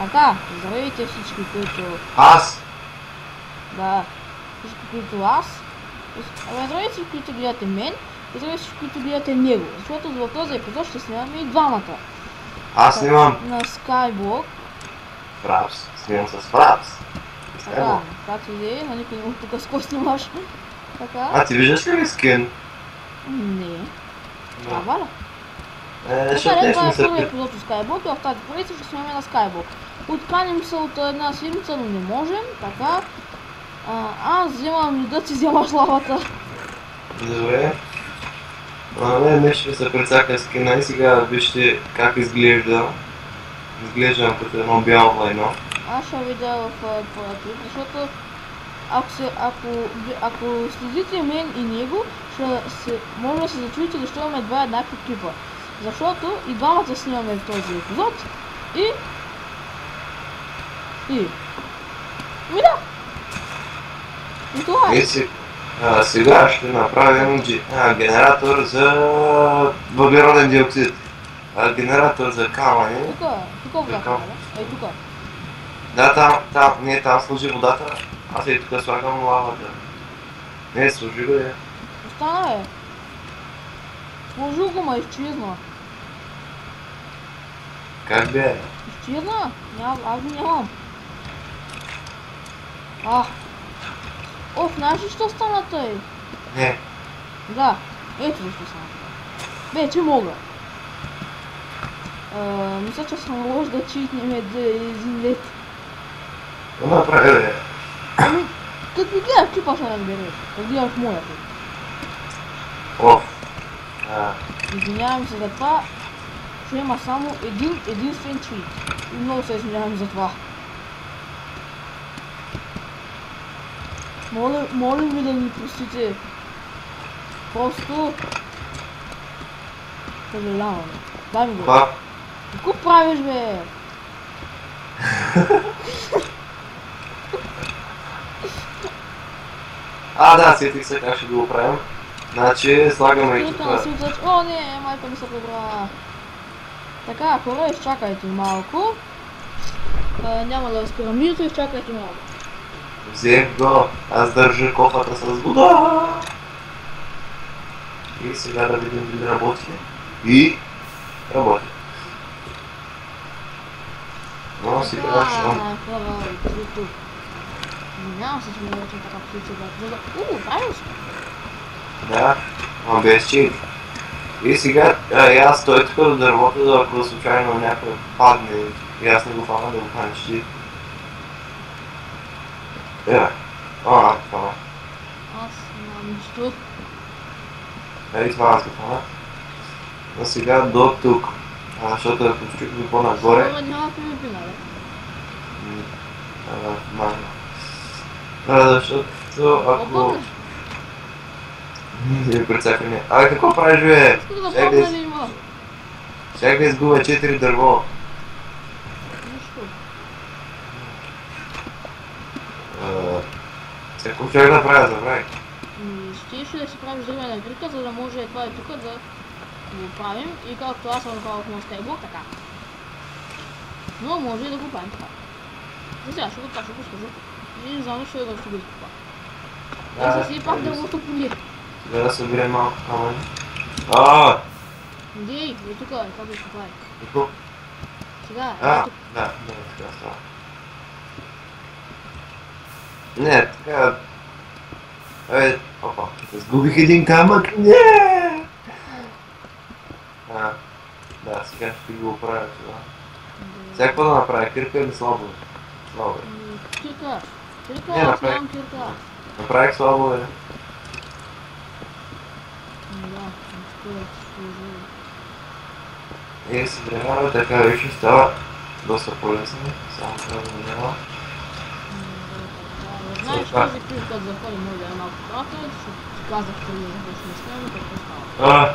Така, здравейте всички, които... Аз? Да, всички, които аз... Здравейте всички, които гледате мен, и здравейте всички, които гледате него. Защото в този епизод ще снимаме и двамата. Аз снимам На Skyblock. Фрапс. Снимам с Фрапс. Така, както и е, никой не му тук с кой снимаш. Така. А ти виждаш ли ми скин? Не. Това ли? Защото Това нещо е ми се... първият епизод от Skyblock и в тази поредица ще снимаме на Skyblock. Отканим се от една седмица, но не можем, така. Аз вземам и да си вземаш лавата. Добре. Нещо ми се прецака скина и сега вижте как изглежда. Изглеждам като едно бяло лайно. Аз ще видя в клип, защото ако следите мен и него, може да се зачуете защо имаме два еднакви клипа. Защото и двамата снимаме в този епизод и да! И това е. Сега ще направим генератор за въглероден диоксид. Генератор за камъни. Тук вратата, да? Ей, тук. Да, там служи водата. Аз и тук слагам лавата. Не, служи го е. Остана е. Сложил го, ма изчезна. Как бе? Изчезна? Аз го нямам. Знаеш ли що стана тъй? Не. Да, ето защо стана тъй. Вече мога. Мисля, че съм лош да читнем един лет. Какво направи, бе? Като ми гледаш клипа ще разбереш. Като гледаш моята. Извинявам се за това, че има само единствен чит. И много се извинявам за това. Моля ви да ни простите. Просто... съжалявам. Дай ми го. Какво правиш, бе? Да, сетих се как ще го оправим. Значи, слагаме и тук. О, не, майка ми се прибра. Така, хора, изчакайте малко. Няма да спирам видеото, изчакайте малко. Взех го, аз държа кофата с вода. И сега да видим дали работи. И работи. Но сега ще... Хора, YouTube. Няма се, че ми вече така птица да... правил се. Да, но без чит. И сега аз той тук до дървото, ако случайно някой падне и аз не го фана да го хванеш ти. Това. Аз нямам нищо. И това аз го фана. Но сега до тук. Защото ако чукаме по-нагоре... Това няма пилипина, бе? Защото ако... Не прецакаме. Какво правиш, бе? Чак да изгубя 4 дърво. Нищо. Какво човек да правя, забравих? Ще да си правиш дървена грика, за да може това и тук да го правим. И както аз съм направил в Skyblock, така. Но може и да го правим така. За сега ще го сложа. И не знам, ще да ще го изкупа. И се си пак дървото поли. Сега да съберем малко камъни. Идей, и тук, това да изкупай. Какво? Сега, Да, сега става. Не, така... Опа, сгубих един камък, не! Да, сега ще го оправя това. Сега какво да направя? Кирка или слабо? Слабо е. Кирка, аз нямам кирка. Направих слабо е. Да, нищо да се служи. И се древава, така вече става доста по-лесно. Само трябва да няма. Знаеш, този клип, като заходи, може да е малко кратък, защото ти казах, че не започне да снимаме, какво става.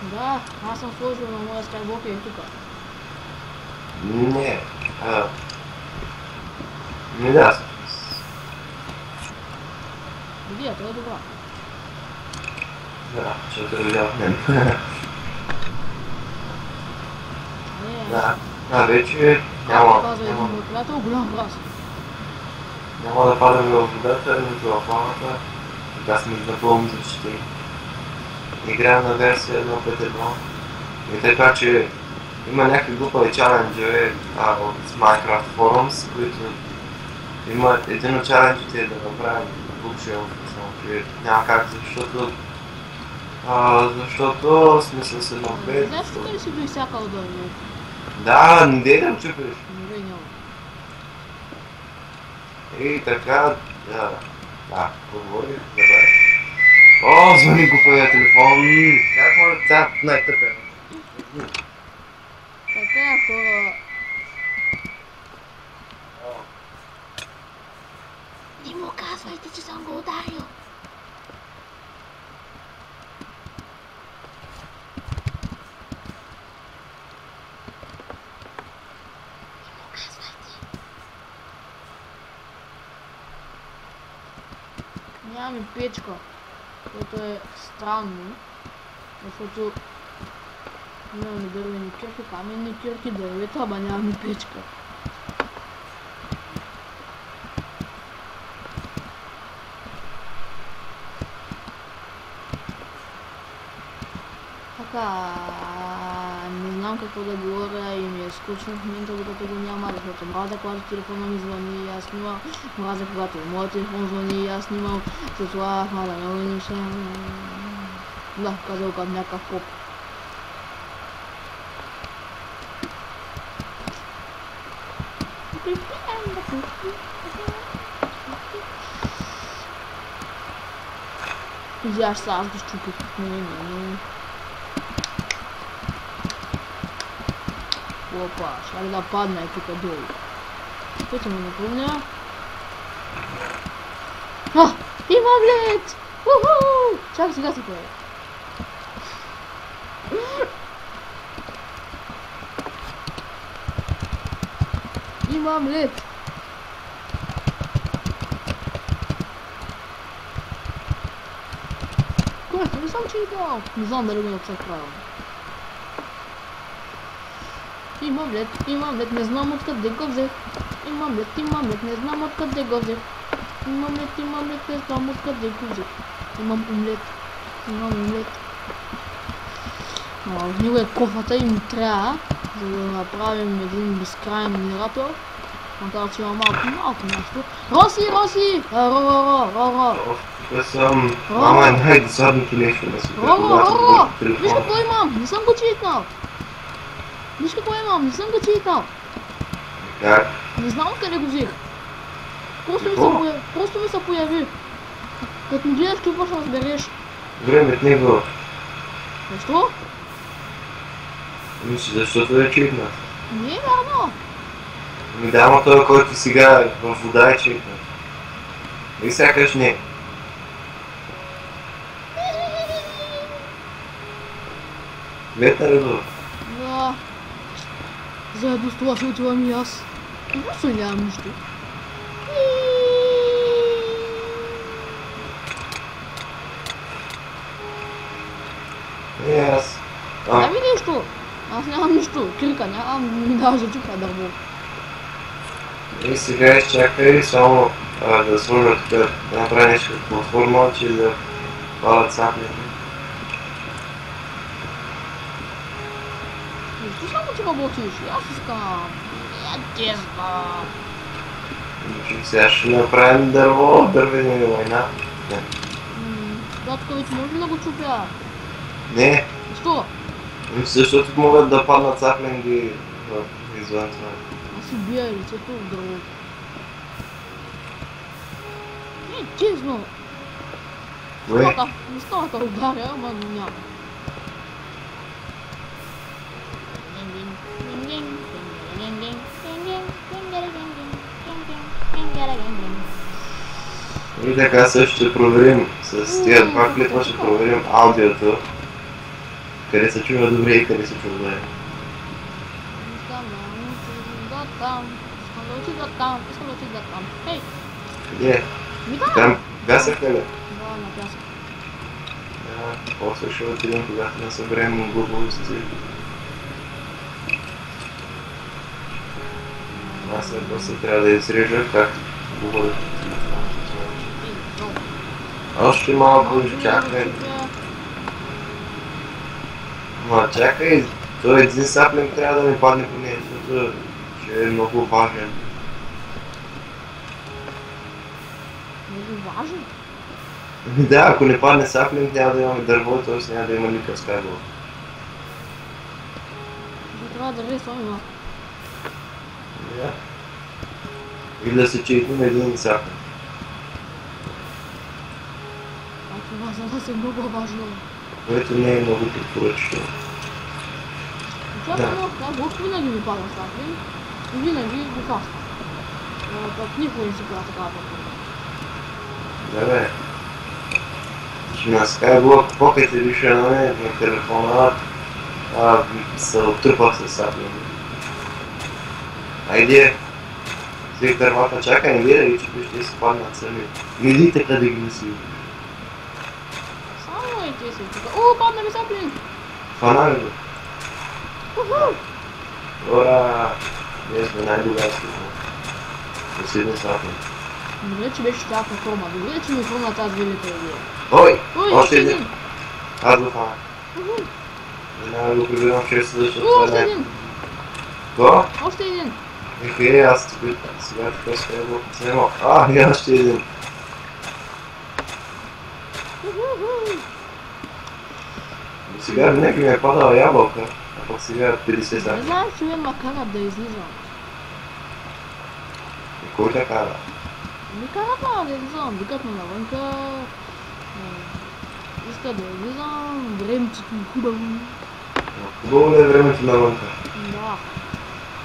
Да, аз съм сложил на моя Skyblock и тук. Не, не да съм. Идеята е добра. Да, защото е видял в мен. Не, Да, вече няма Казва един мой приятел, голям враз. няма да падаме в водата, нито в ламата. Така сме напълно защитени. Играем на версия 1.5.1. И така, че има някакви глупави чаленджери от Minecraft Forums, които има един от чаленджите е да направим букшелф, че няма как, защото сме с едно бед. Знаеш ли си го изсякал да е? Да, не дей да го чупиш. Не, няма. И така, поговори, добре. О, звъни глупавия телефон. Как може тя най-тъпено? Така, хора. Не му казвайте, че съм го ударил. Нямаме печка, което е странно, защото имаме дървени кирки, каменни кирки, дървета, ама нямаме печка. Така, не знам какво да говоря и ми е скучно в момента, докато го няма, защото мразя, когато телефона ми звъни и аз снимам, мразя, когато моят телефон звъни и аз снимам, затова мразя много неща. Да, казал към някакъв поп. Видяш се, аз го щупих. Не. Опа, ще да падна и тук долу. Което ме напомня. Имам лед! Уху! Чакай, сега се появи. Имам лед! Което не съм читал. Не знам дали го написах правилно. Имам лед, не знам откъде го взех. Имам лед, не знам откъде го взех. Имам лед, не знам откъде го взех. Имам умлет. В него е кофата и ми трябва, за да направим един безкрайен генератор. Макар че има малко нещо. Роси! Ро! Тук съм... Мама е най-досадното нещо на света, когато говоря по телефона. Виж какво имам, не съм го читнал. Как? Не знам къде го взех. Просто ми се появи. Като ми гледаш, какво ще разбереш. Времето не е било. Защо? Мисля, защото е читнат. Не е вярно. Да, ама той, който сега в вода е читнат. И сякаш не. Ветър е било. Да. Заедно с това ще отивам и аз. Просто нямам нищо. И аз. Дай ми нещо. Аз нямам нищо. Кирка нямам, ми дава за чупа дърво. И сега изчакай само да сложа тук, да направя нещо като платформа, че да падат сапни. Защо само ти работиш? Аз искам. Я знам. Сега ще направим дърво, дървена война. Таткович, може ли да го чупя? Не, Защо? защото могат да паднат саплинги извън това. Аз си бия лицето в дървото. Честно. Кое? Не става да ударя, ама няма. И така също ще проверим с тия два клипа, ще проверим аудиото. Къде се чува добре и къде се чува добре. Искам да отида там. Ей! Къде? Ми да! Там гасахте ли? Да, на пясък. После ще отидем, когато не съберем глупавости. Аз сега просто трябва да изрежа както говоря. Още малко чакай. Ма чакай, той един саплинг трябва да ми падне по нея, защото ще е много важен. Много важен? Да, ако не падне саплинг, няма да имаме дърво, т.е. няма да има никакъв скайблок. Трябва да рисуваме малко. Да. Или да се чекнем един саплинг. А това за нас е много важно. Което не е много препоръчително. Защото така, Бог винаги ми пада саплинг и винаги го хваща. Пък никой не си правя такава препоръка. Да бе. На Skyblock Pocket Edition на телефона се оттрупах с саплинг. Айде! Сега дървата чака, не гледай, че ще се паднат сами. Не иди така да ги мисли. Само и ти си тук. О, падна ми саплинг! Фанали го. Уху! Ура! Ние сме най-богатски. Последен саплинг. Добре, че беше тази платформа. Добре, че ми хрумна тази велика идея. Ой! Ой, Още един! Аз го фана. Уху! Веднага го прибирам в честа, защото Още това не е... един! Го? Още един! Аз тук сега така Skyblock снимам. И още един. Сега винаги ми е падала ябълка, а пък сега 50 Не саплинг. знам, че ме ма карат да излизам. И кой те кара? Ми карат да излизам, викат ме навънка. Иска да излизам, времето ми хубаво. Хубаво ли е времето навънка? Да.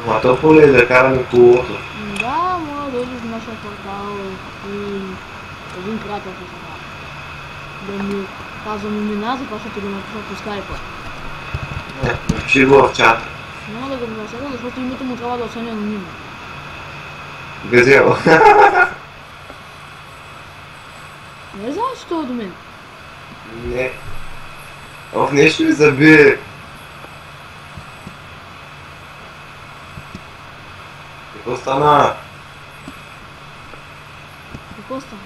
Ама топло ли е да караме колото? Да, мога да дойдеш в нашия квартал и един приятел ще се прави. Да ми казвам имена, защото го напиша по скайпа. Напиши го в чата. Няма да го напиша, защото името му трябва да остане анонимно. Газел. Не знаеш, че той е до мен. Не. Ох, нещо ми заби. Какво стана? Какво става?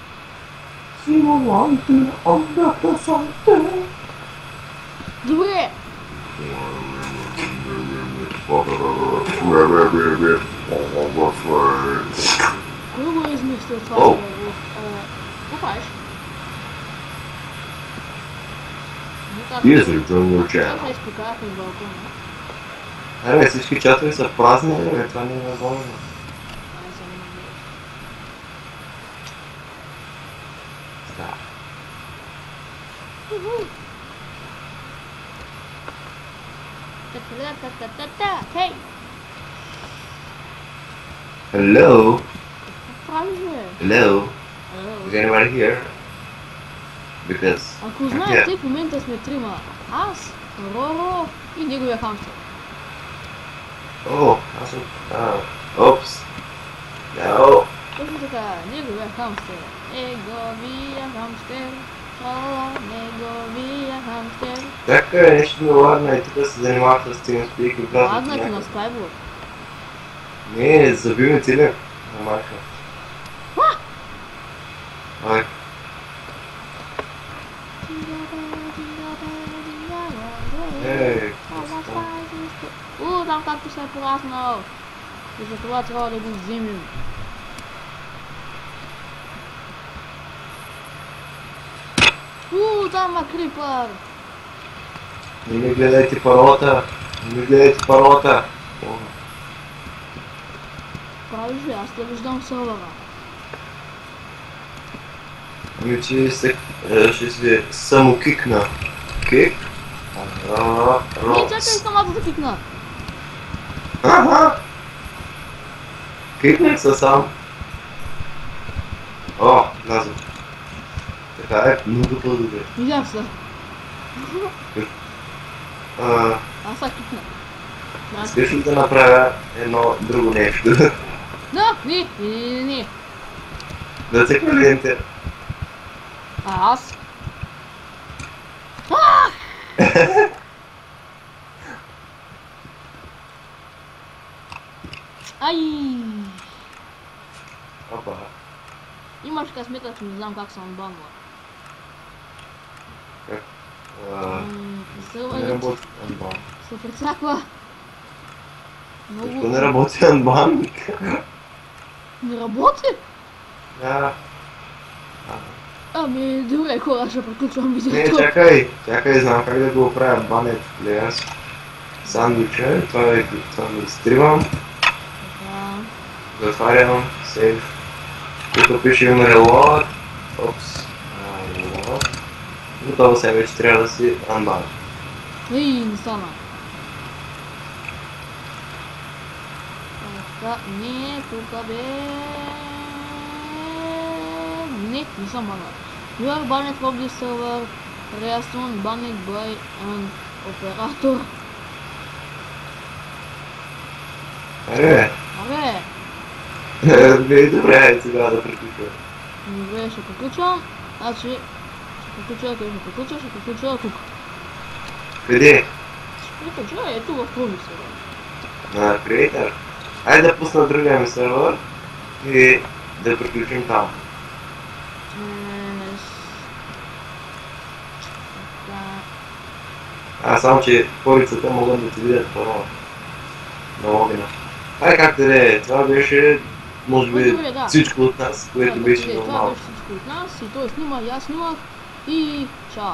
Симуланти, обдата санте. Добре! Кой го е измислил това? О! Какво правиш? User joined your channel. Сега изпокарахме с балкона. Аре, всички чатове са празни, това не е възможно. Ай, сега не гледаш. Да. Та-та-та-та-та-та! Хей! Hello? Какво правиш, бе? Hello? Ало. Is anybody here? Because... Ако знаете, в момента сме трима. Аз, Роро и неговия хамстер. О, аз съм... Опс. No. Точно така, неговия хамстер. Неговия хамстер. Шалала, неговия хамстер. Така е, нещо ми ладна и тук се занимавах с TeamSpeak и казвам Ладнати на Skyblock. Не, заби ме телек. На майка. Ай. Ей, Там както се е пораснал. И за това трябва да го вземем. Там има крипър. не ми гледайте паролата. Не ми гледайте паролата. Правиш ли? Аз те виждам сървъра. Ами че ще се самокикна. Кик? Не, чакай самата да кикна. Кикнах се сам. О, влязох. Така е много по-добре. Видях се. Аз са кикна. Искаш ли да направя едно друго нещо? Да, не. Да цъкна ли Enter? А аз? Ай! Опа. Имаш късмета, че не знам как съм банва. Как? Не Сървърът работи анбан. се прецаква. Защо не работи анбан? Не работи? Да. Ами, добре, хора, ще приключвам Не, видеото. чакай, знам как да го оправя банет плеерс. Сандвича, това го изтривам, Така. затварям, сейв. Тук пише има reload. Опс. Reload. Готово сега вече трябва да си unban. Ей, не стана. Така, не, тук бе... Не съм баннат. You are banned from this server. Reason banned by an operator. Аре, Абе, добре, сега да приключвам. добре, ще приключвам. Значи, ще приключа тук. Къде? Ще приключа ето в този сервер. На Creator. Айде да пусна другия ми сервер и да приключим там. Само че хорицата могат да ти видят първо. На логина. Ай, както да е, това беше, може би, Добре, да. всичко от нас, което беше Това нормално. беше всичко от нас и той снима, и аз снимах и чао!